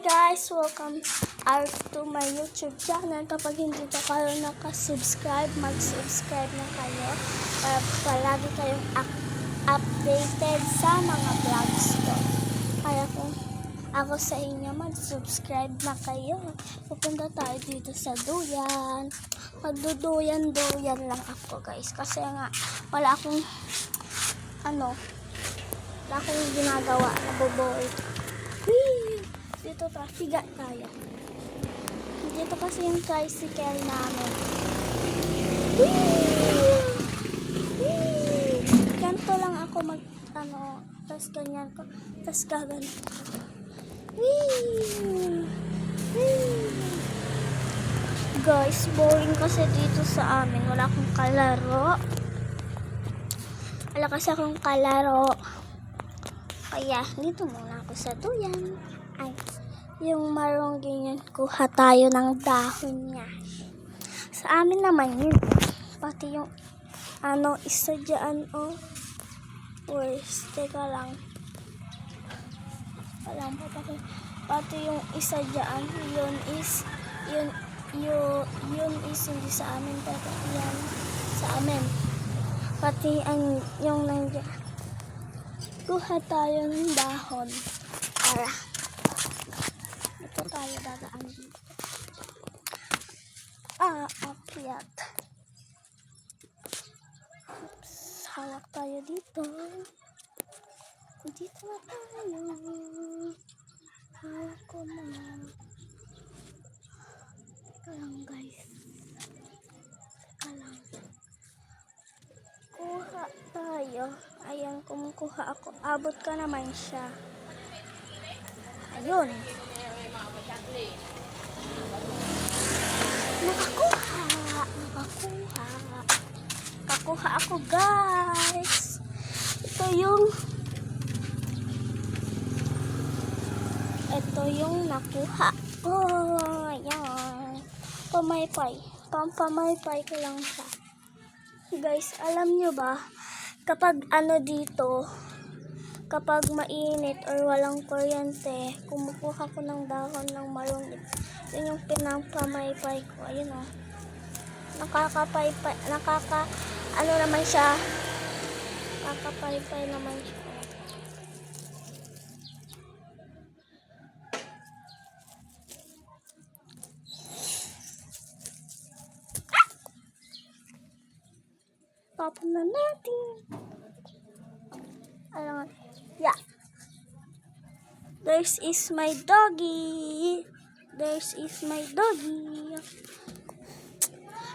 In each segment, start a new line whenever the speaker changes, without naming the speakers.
guys! Welcome to my YouTube channel. Kapag hindi pa kayo nakasubscribe, mag-subscribe na kayo para palagi kayong updated sa mga vlogs ko. Kaya kung ako sa inyo, mag-subscribe na kayo. Pupunta tayo dito sa duyan. Magduduyan-duyan lang ako guys. Kasi nga, wala akong ginagawa na boboy. Dito higa tayo. Dito kasi yung tricycle namin. Ganto lang ako tas ganyan ko, tas gaganto. Guys, boring kasi dito sa amin. Wala akong kalaro. Wala kasi akong kalaro. Kaya, dito muna ako sa duyan. Ay, yung marong ganyan, kuha tayo ng dahon niya. Sa amin naman yun. Pati yung, isa dyan, teka lang. Pati yung isa dyan, yun is hindi sa amin, pero yan sa amin. Pati yung nandiyan. Kuha tayo ng dahon. Para. Ito tayo dadaan dito. Akyat. Oops. Hawak tayo dito. Dito na tayo. Hawak ko na. Teka lang guys. Teka lang. Kuha tayo. Ayan, kumukuha ako. Abot ka naman siya. Ayun. Nakakuha ako guys. Ito yung nakuha. Ayan. Pampamaypay ko lang siya. Guys, alam nyo ba, kapag dito, kapag mainit or walang kuryente, kumukuha ko ng dahon ng marong. Yun yung pinampamaypay ko. Ayun nakakapaypay, naman siya. Nakakapaypay naman siya. Tapon na natin. Yeah. There's is my doggy.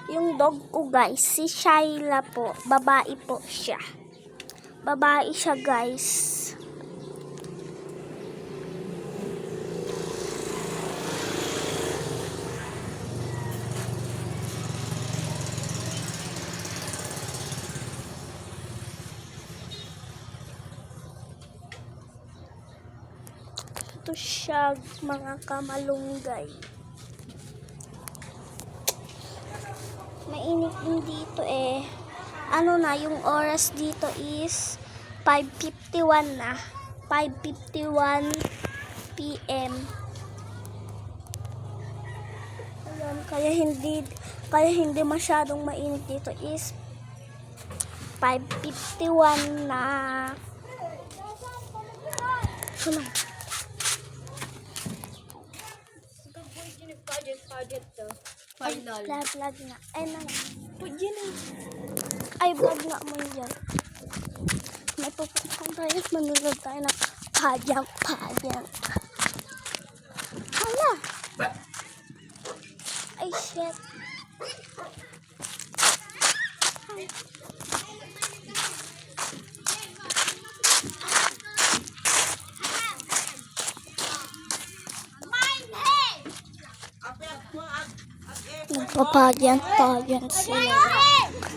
Yung dog ko guys, si Shyla po. Babae po siya. Babae siya guys. Ito siya mga kamalunggay. Mainit din dito yung oras dito is 5:51 na. 5:51 PM. Ayan, kaya hindi masyadong mainit dito is 5:51 na. Final. Vlog na. Ay, vlog na mo yan. May pupuntahan tayo. Manunod tayo ng padyang. Hala! Ay, shit. Nagpapadyan sila.